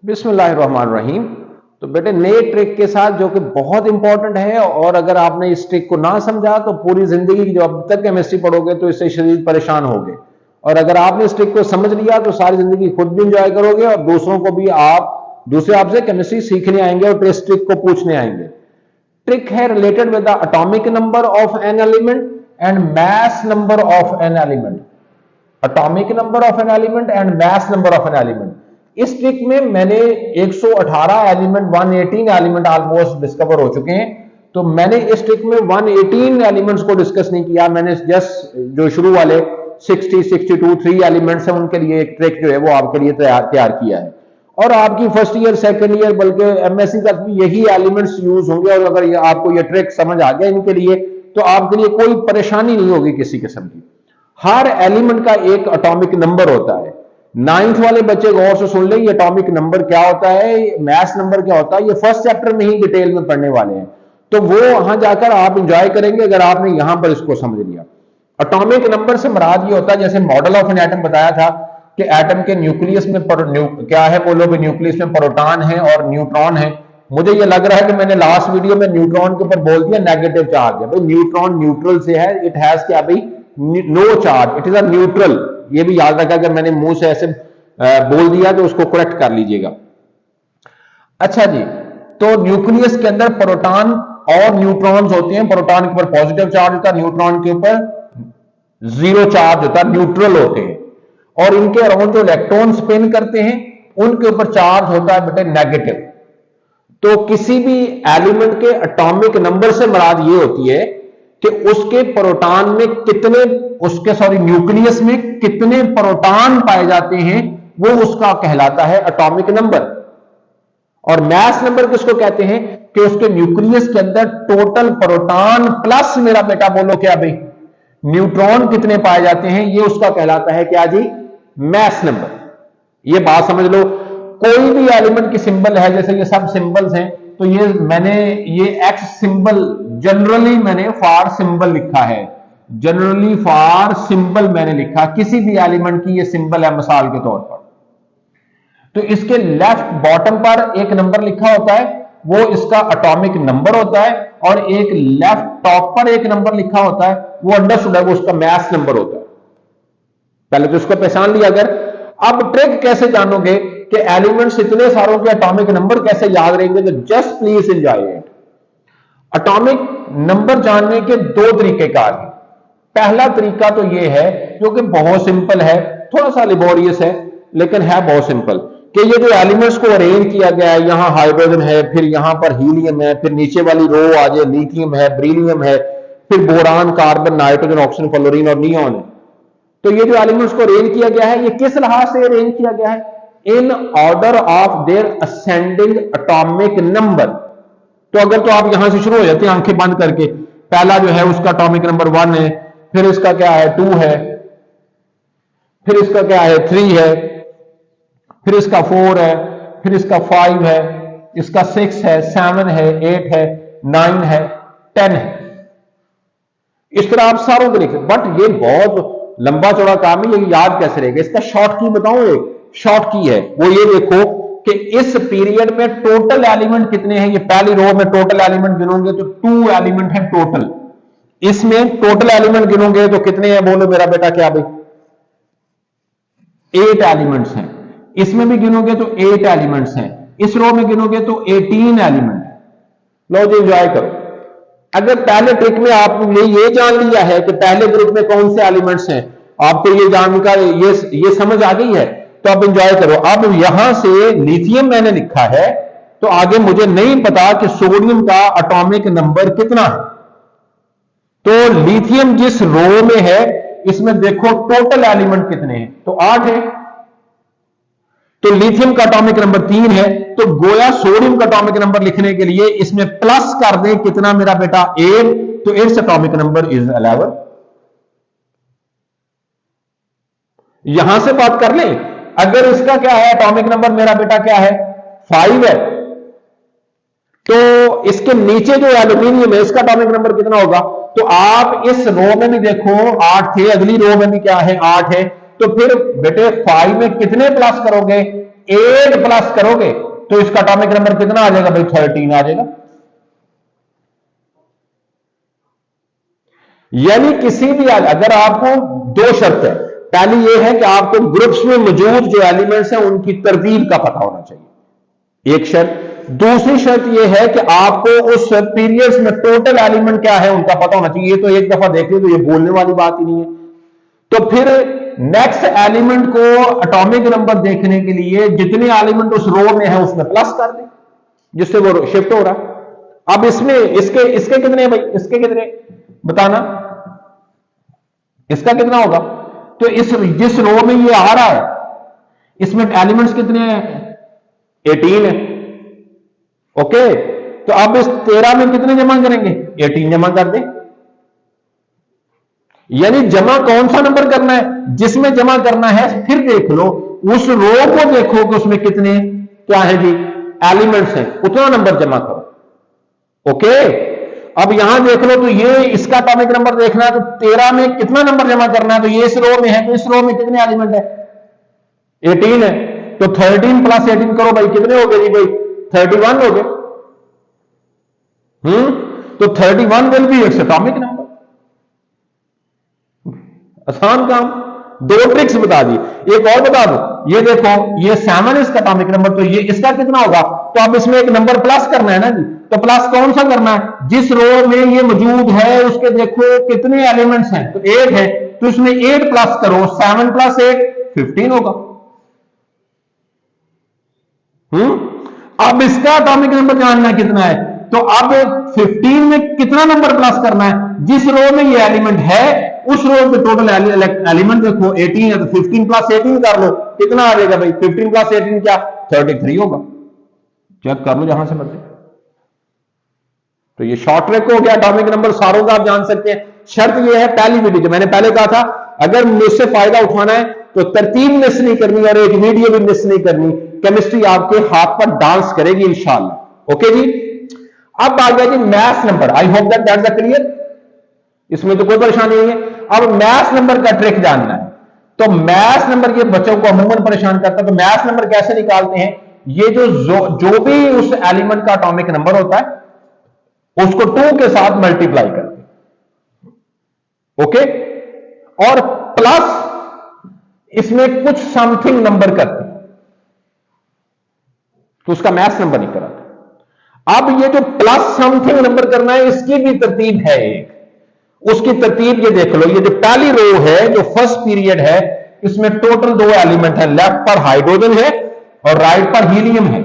बिस्मिल्लाहिर्रहमानिर्रहीम। तो बेटे नए ट्रिक के साथ जो कि बहुत इंपॉर्टेंट है, और अगर आपने इस ट्रिक को ना समझा तो पूरी जिंदगी जो अब तक केमिस्ट्री पढ़ोगे तो इससे शदीद परेशान होगे। और अगर आपने इस ट्रिक को समझ लिया तो सारी जिंदगी खुद भी इंजॉय करोगे और दूसरों को भी दूसरे आपसे केमिस्ट्री सीखने आएंगे और इस ट्रिक को पूछने आएंगे। ट्रिक है related with the atomic number of an element and mass number of an element. Atomic number of an element and mass number of an element. इस ट्रिक में मैंने 118 एलिमेंट 118 एलिमेंट ऑलमोस्ट डिस्कवर हो चुके हैं। तो मैंने इस ट्रिक में 118 एलिमेंट्स को डिस्कस नहीं किया, मैंने जस्ट जो शुरू वाले 60 62 3 एलिमेंट्स हैं उनके लिए एक ट्रिक जो है वो आपके लिए तैयार किया है। और आपकी फर्स्ट ईयर सेकंड ईयर बल्कि एमएससी तक भी यही एलिमेंट्स यूज होंगे। और अगर आपको ये ट्रिक समझ आ गया इनके लिए तो आपके लिए कोई परेशानी नहीं होगी किसी किस्म की। हर एलिमेंट का एक एटॉमिक नंबर होता है। 9th वाले बच्चे गौर से सुन लें, ये एटॉमिक नंबर क्या होता है, मैथ नंबर क्या होता है, ये फर्स्ट चैप्टर में ही डिटेल में पढ़ने वाले हैं। तो वो वहां जाकर आप इंजॉय करेंगे अगर आपने यहां पर इसको समझ लिया। एटॉमिक नंबर से मुराद ये होता है, जैसे मॉडल ऑफ एन एटम बताया था कि एटम के न्यूक्लियस में क्या है, बोलो भी न्यूक्लियस में प्रोटॉन है और न्यूट्रॉन है। मुझे ये लग रहा है कि मैंने लास्ट वीडियो में न्यूट्रॉन के ऊपर बोल दिया नेगेटिव चार्ज है। भाई न्यूट्रॉन न्यूट्रल से है, इट हैज क्या भाई, no charge, it is a neutral. ये भी याद रखा, अगर मैंने मुंह से ऐसे बोल दिया तो उसको करेक्ट कर लीजिएगा। अच्छा जी, तो न्यूक्लियस के अंदर प्रोटॉन और न्यूट्रॉन्स होते हैं। प्रोटॉन के ऊपर पॉजिटिव चार्ज होता है, न्यूट्रॉन के ऊपर जीरो चार्ज होता है, न्यूट्रल होते हैं। और इनके अराउंड जो इलेक्ट्रॉन स्पिन करते हैं उनके ऊपर चार्ज होता है बेटे नेगेटिव। तो किसी भी एलिमेंट के एटॉमिक नंबर से मुराद ये होती है कि उसके प्रोटॉन में कितने, न्यूक्लियस में कितने प्रोटॉन पाए जाते हैं, वो उसका कहलाता है एटॉमिक नंबर। और मैस नंबर किसको कहते हैं कि उसके न्यूक्लियस के अंदर टोटल प्रोटॉन प्लस मेरा बेटा बोलो क्या भाई, न्यूट्रॉन कितने पाए जाते हैं, ये उसका कहलाता है क्या जी, मैस नंबर। ये बात समझ लो। कोई भी एलिमेंट की सिंबल है, जैसे ये सब सिंबल्स हैं, तो ये एक्स सिंबल जनरली मैंने फॉर सिंबल लिखा है, जनरली फॉर सिंबल मैंने लिखा, किसी भी एलिमेंट की ये सिंबल है मिसाल के तौर पर। तो इसके लेफ्ट बॉटम पर एक नंबर लिखा होता है, वो इसका एटॉमिक नंबर होता है। और एक लेफ्ट टॉप पर एक नंबर लिखा होता है, वो अंडरस्टूड है, वो उसका मैस नंबर होता है। पहले तो इसको पहचान लिया। अगर अब ट्रिक कैसे जानोगे कि एलिमेंट्स इतने सारों के एटॉमिक नंबर कैसे याद रहेंगे, तो just please enjoy it. Atomic number जानने के दो तरीकेकार हैं। पहला तरीका तो यह है जो कि बहुत सिंपल है, थोड़ा सा लेबोरियस है लेकिन है बहुत सिंपल, कि ये जो एलिमेंट्स को अरेंज किया गया है, यहां हाइड्रोजन है, फिर यहां पर हीलियम है, फिर नीचे वाली रो आ जाए लिथियम है, ब्रिलियम है, फिर boron, carbon, nitrogen, oxygen, fluorine और नियॉन है। तो ये जो एलिमेंट्स को अरेंज किया गया है, ये किस लिहाज से अरेंज किया गया है, in order of their ascending atomic number. तो अगर तो आप यहां से शुरू हो जाते हैं आंखें बंद करके, पहला जो है उसका एटॉमिक नंबर 1 है, फिर इसका क्या है 2 है, फिर इसका क्या है 3 है, फिर इसका 4 है, फिर इसका 5 है, इसका 6 है, 7 है, 8 है, 9 है, 10 है। इस तरह आप सारों को लिखें। बट ये बहुत लंबा चौड़ा काम है, ये याद कैसे रहेगा। इसका शॉर्ट की बताऊं, एक शॉर्ट की है, वो ये देखो कि इस पीरियड में टोटल एलिमेंट कितने हैं। ये पहली रो में टोटल एलिमेंट गिनोगे तो 2 एलिमेंट है टोटल। इसमें टोटल एलिमेंट गिनोगे तो कितने हैं, बोलो मेरा बेटा क्या भाई, 8 एलिमेंट्स हैं। इसमें भी गिनोगे तो 8 एलिमेंट्स हैं। इस रो में गिनोगे तो 18 एलिमेंट। लो जी एंजॉय करो। अगर पहले ट्रिक में आपने ये जान लिया है कि पहले ग्रुप में कौन से एलिमेंट्स हैं, आपको ये जानकर ये समझ आ गई है, तो आप एंजॉय करो। अब यहां से लिथियम मैंने लिखा है, तो आगे मुझे नहीं पता कि सोडियम का एटॉमिक नंबर कितना है। तो लिथियम जिस रो में है, इसमें देखो टोटल एलिमेंट कितने हैं, तो 8 है। तो लिथियम का एटॉमिक नंबर 3 है, तो गोया सोडियम का एटॉमिक नंबर लिखने के लिए इसमें प्लस कर दें कितना मेरा बेटा 8, तो इट्स एटॉमिक नंबर इज 11। यहां से बात कर लें, अगर इसका क्या है एटॉमिक नंबर मेरा बेटा क्या है 5 है, तो इसके नीचे जो एल्यूमिनियम है इसका एटॉमिक नंबर कितना होगा। तो आप इस रो में भी देखो 8 थे, अगली रो में भी क्या है 8 है, तो फिर बेटे 5 में कितने प्लस करोगे, 8 प्लस करोगे तो इसका एटॉमिक नंबर कितना आ जाएगा भाई? 13 आ जाएगा। यानी किसी भी, अगर आपको दो शर्त है, पहली यह है कि आपको ग्रुप्स में मौजूद जो एलिमेंट्स हैं उनकी तरतीब का पता होना चाहिए, एक शर्त। दूसरी शर्त यह है कि आपको उस पीरियड्स में टोटल एलिमेंट क्या है उनका पता होना चाहिए। ये तो एक दफा देख लो तो ये बोलने वाली बात ही नहीं है। तो फिर नेक्स्ट एलिमेंट को एटॉमिक नंबर देखने के लिए जितने एलिमेंट उस रो में है उसमें प्लस कर दें, जिससे वो शिफ्ट हो रहा है। अब इसमें इसके कितने भाई? इसके कितने बताना, इसका कितना होगा? तो जिस रो में ये आ रहा है इसमें एलिमेंट्स कितने हैं? 18 है। ओके, तो अब इस 13 में कितने जमा करेंगे? 18 जमा कर दें। यानी जमा कौन सा नंबर करना है? जिसमें जमा करना है। फिर देख लो उस रो को, देखो कि उसमें कितने क्या है जी एलिमेंट्स हैं, उतना नंबर जमा करो। ओके, अब यहां देख लो तो ये इसका एटॉमिक नंबर देखना है तो 13 में कितना नंबर जमा करना है? तो ये इस रो में है, तो इस रो में कितने एलिमेंट है? 18 है। तो 13 प्लस 18 करो भाई, कितने हो गए जी भाई? 31 हो गए। तो 31 will be its atomic number. आसान काम। दो ट्रिक्स बता दी, एक और बता दो। ये देखो, ये 7 इसका एटॉमिक नंबर, तो ये इसका कितना होगा? तो अब इसमें एक नंबर प्लस करना है ना जी। तो प्लस कौन सा करना है? जिस रो में ये मौजूद है उसके देखो कितने एलिमेंट्स हैं, तो 8 है, तो इसमें 8 प्लस करो, 7 प्लस 8 15 होगा। अब इसका एटॉमिक नंबर जानना है कितना है, तो अब 15 में कितना नंबर प्लस करना है? जिस रो में ये एलिमेंट है उस रो पे टोटल एलिमेंट देखो 18 है, तो 15 प्लस 18 कर लो, कितना आ जाएगा भाई? 15 प्लस 18 क्या? 33 होगा। चेक कर लो जहां से मर्जी। तो ये शॉर्ट ट्रिक हो गया, एटॉमिक नंबर सारों का आप जान सकते हैं। शर्त ये है, पहली वीडियो जो मैंने पहले कहा था, अगर मुझसे फायदा उठाना है तो तरतीब मिस नहीं करनी और एक वीडियो भी मिस नहीं करनी। केमिस्ट्री आपके हाथ पर डांस करेगी इंशाल्लाह। ओके जी, अब आ गया जी maths number. I hope that that's clear, इसमें तो कोई परेशानी नहीं है। अब मैथ्स नंबर का ट्रिक जानना है, तो मैथ्स नंबर ये बच्चों को अमूमन परेशान करता है। तो मैथ्स नंबर कैसे निकालते हैं? ये जो भी उस एलिमेंट का एटॉमिक नंबर होता है उसको 2 के साथ मल्टीप्लाई करते हैं। ओके, और प्लस इसमें कुछ समथिंग नंबर करते हैं, तो उसका मैथ्स नंबर नहीं कराता। अब ये जो प्लस समथिंग नंबर करना है इसकी भी तरतीब है एक। उसकी तरतीब ये देख लो, ये जो पहली रो है जो फर्स्ट पीरियड है इसमें टोटल 2 एलिमेंट है, लेफ्ट पर हाइड्रोजन है और राइट पर हीलियम है।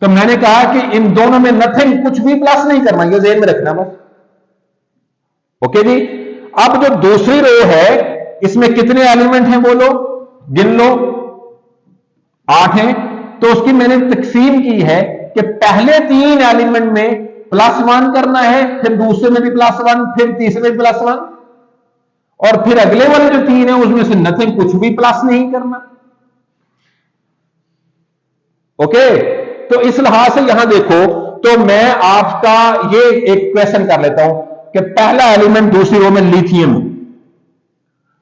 तो मैंने कहा कि इन दोनों में नथिंग, कुछ भी प्लस नहीं करना, ये ज़हन में रखना बस। ओके जी, अब जो दूसरी रो है इसमें कितने एलिमेंट हैं बोलो, गिन लो, 8 हैं। तो उसकी मैंने तकसीम की है कि पहले 3 एलिमेंट में +1 करना है, फिर दूसरे में भी +1, फिर तीसरे में भी +1, और फिर अगले वाले जो 3 है उसमें से नथिंग, कुछ भी प्लस नहीं करना। ओके, तो इस लिहाज से यहां देखो, तो मैं आपका ये एक क्वेश्चन कर लेता हूं कि पहला एलिमेंट दूसरी रो में लिथियम,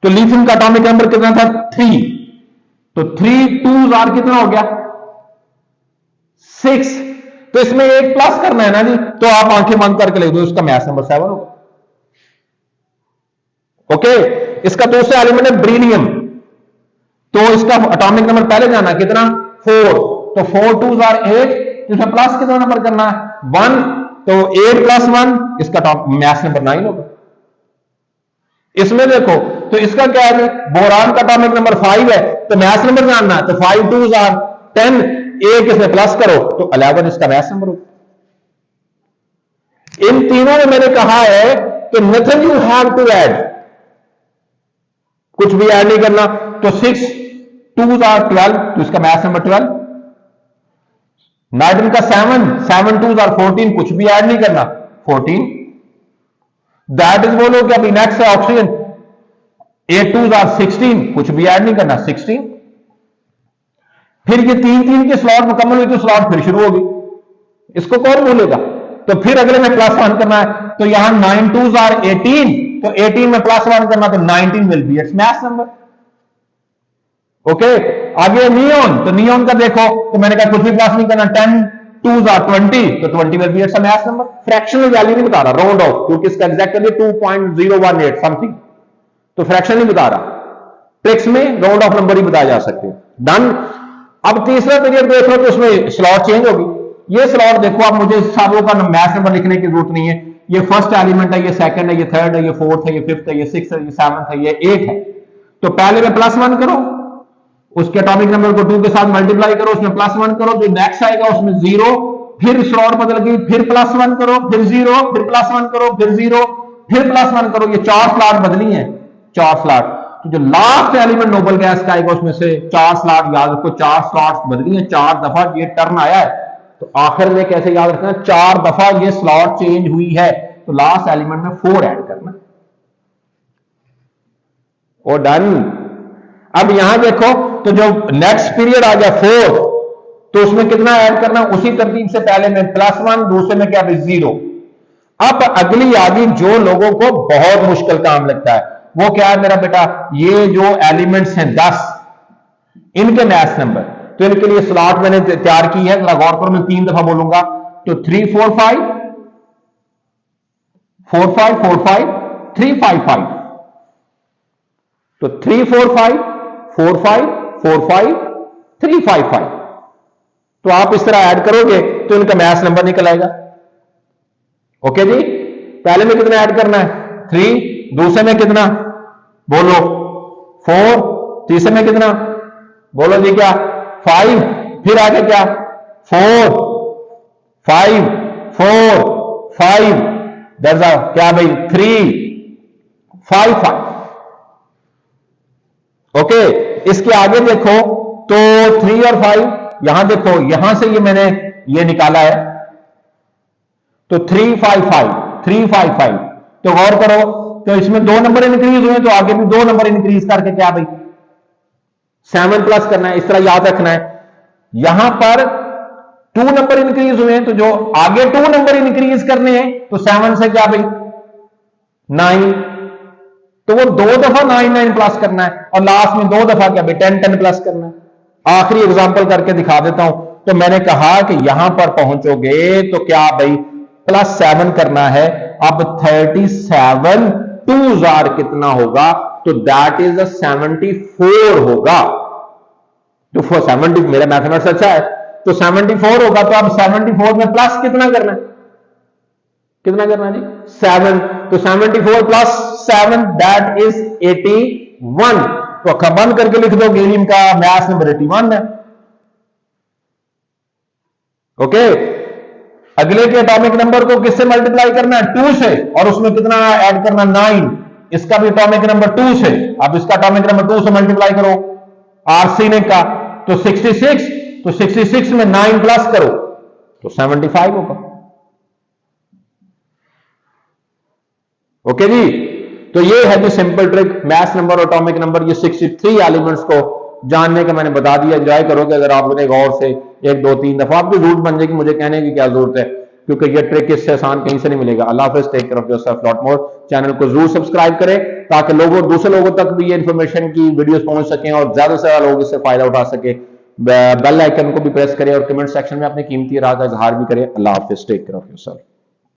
तो लिथियम का एटॉमिक नंबर कितना था? 3। तो 3 2s आर कितना हो गया? 6। तो इसमें 1 प्लस करना है ना जी, तो आप आंखें बंद करके लिख दो, इसका मैथ्स नंबर 7 होगा। ओके, इसका दूसरा एलिमेंट है ब्रीलियम, तो इसका एटॉमिक नंबर पहले जाना कितना? 4। तो 4 2s आर 8, इसमें प्लस कितना नंबर करना है? 1। तो 8 + 1, इसका मैथ्स नंबर 9 होगा। इसमें देखो, तो इसका क्या है? बोरान का एटॉमिक नंबर 5 है, तो मैथ्स नंबर जानना है, तो 5 2s आर 10, एक इसमें प्लस करो तो 11 इसका मैथ्स नंबर होगा। इन तीनों में मैंने कहा है कि nothing you have to add, कुछ भी ऐड नहीं करना। तो 6 2s आर 12, तो इसका मैथ्स नंबर 12। नाइट्रोजन का 7 2s आर 14, कुछ भी ऐड नहीं करना, 14। दैट इज बोलो कि अभी नेक्स्ट है ऑक्सीजन, 8 2s आर 16, कुछ भी ऐड नहीं करना, 16। फिर ये 3 के स्लॉट मुकम्मल हुई तो स्लॉट फिर शुरू होगी, इसको कौन बोलेगा? तो फिर अगले में +1 करना है, तो यहां 9 2s आर 18, तो 18 में +1 करना, तो 19 will be it's maths number. Okay, आगे नियॉन, तो नियॉन का देखो तो मैंने कहा कुछ भी प्लस नहीं करना, 10 2s are 20, तो 20 will be a math number. Fractional value नहीं बता रहा, राउंड ऑफ, क्योंकि इसका एग्जैक्ट वैल्यू 2.018 समथिंग, तो फ्रैक्शन नहीं बता रहा, ट्रिक्स में राउंड ऑफ नंबर ही बताया जा सकते हैं। डन। अब तीसरा पीरियड देख लो तो उसमें स्लॉट चेंज होगी। ये स्लॉट देखो, आप मुझे सबों का मैथ नंबर लिखने की जरूरत नहीं है, ये फर्स्ट एलिमेंट है, ये सेकंड है, ये थर्ड है, ये फोर्थ है, ये फिफ्थ है, ये सिक्स है, ये सेवंथ है, ये एट है। तो पहले में +1 करो, उसके एटॉमिक नंबर को 2 के साथ मल्टीप्लाई करो, उसमें +1 करो, जो नेक्स्ट आएगा उसमें 0, फिर स्लॉट बदल गई, फिर +1 करो, फिर 0, फिर +1 करो, फिर 0, फिर +1 करो, ये 4 स्लॉट बदली हैं, 4 स्लॉट। तो जो लास्ट एलिमेंट नोबल गैस का आएगा उसमें से 4 स्लॉट याद रखो, 4 स्लॉट्स बदली हैं, 4 दफा ये टर्न आया है, तो आखिर में कैसे याद रखना, 4 दफा ये स्लॉट चेंज हुई है, तो लास्ट एलिमेंट में 4 ऐड करना। और डन। अब यहां देखो तो जो नेक्स्ट पीरियड आ गया 4, तो उसमें कितना ऐड करना, उसी तरतीब से पहले में +1, दूसरे में क्या भी 0। अब अगली आगे जो लोगों को बहुत मुश्किल काम लगता है वो क्या है मेरा बेटा, ये जो एलिमेंट्स हैं 10, इनके मैथ नंबर, तो इनके लिए स्लॉट मैंने तैयार की है, जरा गौर करो, मैं 3 दफा बोलूंगा, तो 3 4 5 4 5 4 5 3 5 5, तो 3 4 5 4 5 4 5 3 5 5, तो आप इस तरह ऐड करोगे तो इनका मैथ नंबर निकल आएगा। ओके जी, पहले में कितना ऐड करना है, 3, दूसरे में कितना बोलो, 4, तीसरे में कितना बोलो जी, क्या 5, फिर आगे क्या 4 5 4 5, दैट्स क्या भाई 3 5 5। ओके, इसके आगे देखो तो 3 और 5, यहां देखो, यहां से ये मैंने ये निकाला है, तो 3 5 5 3 5 5, तो गौर करो तो इसमें 2 नंबर इंक्रीज हुए, तो आगे भी 2 नंबर इंक्रीज करके क्या भाई 7 प्लस करना है, इस तरह याद रखना है। यहां पर 2 नंबर इंक्रीज हुए, तो जो आगे 2 नंबर इंक्रीज करने हैं, तो 7 से क्या भाई 9, तो वो 2 दफा 9 9 प्लस करना है, और लास्ट में 2 दफा क्या भाई 10 10 प्लस करना है। आखिरी एग्जांपल करके दिखा देता हूं, तो मैंने कहा कि यहां पर पहुंचोगे तो क्या भाई +7 करना है। अब 37 2s are कितना होगा, तो दैट इज 74 होगा, तो 70, मेरा मैथमेटिक्स अच्छा है, तो 74 होगा, तो अब 74 में प्लस कितना करना है, कितना करना जी 7, तो 74 + 7 दैट इज 81, तो अखा बंद करके लिख दो, गेलियम का मैथ नंबर 81 है। ओके, अगले के एटॉमिक नंबर को किससे मल्टीप्लाई करना है, 2 से, और उसमें कितना ऐड करना 9, इसका भी एटॉमिक नंबर 2 से, अब इसका एटॉमिक नंबर 2 से मल्टीप्लाई करो आर्सेनिक का, तो 66, तो 66 में 9 प्लस करो तो 75 होगा। ओके जी, तो ये है जो सिंपल ट्रिक, मैथ नंबर और एटॉमिक नंबर, ये 63 एलिमेंट्स को जानने का मैंने बता दिया। एंजॉय करोगे अगर आप लोग गौर से 1 2 3 दफा, आपकी जरूरत बन जाएगी, मुझे कहने की क्या जरूरत है, क्योंकि ये ट्रिक इससे आसान कहीं से नहीं मिलेगा। अल्लाह हाफिज़, take care of yourself lot more. Channel को जरूर सब्सक्राइब करें ताकि लोगों, दूसरे लोगों तक भी ये इंफॉर्मेशन की वीडियोस पहुंच सकें और ज्यादा से ज्यादा लोग इससे फायदा उठा सके। बेल आइकन को भी प्रेस करें और कमेंट सेक्शन में अपनी कीमती राय का इजहार भी करें। अल्लाह हाफिज़, टेक केयर ऑफ योरसेल्फ।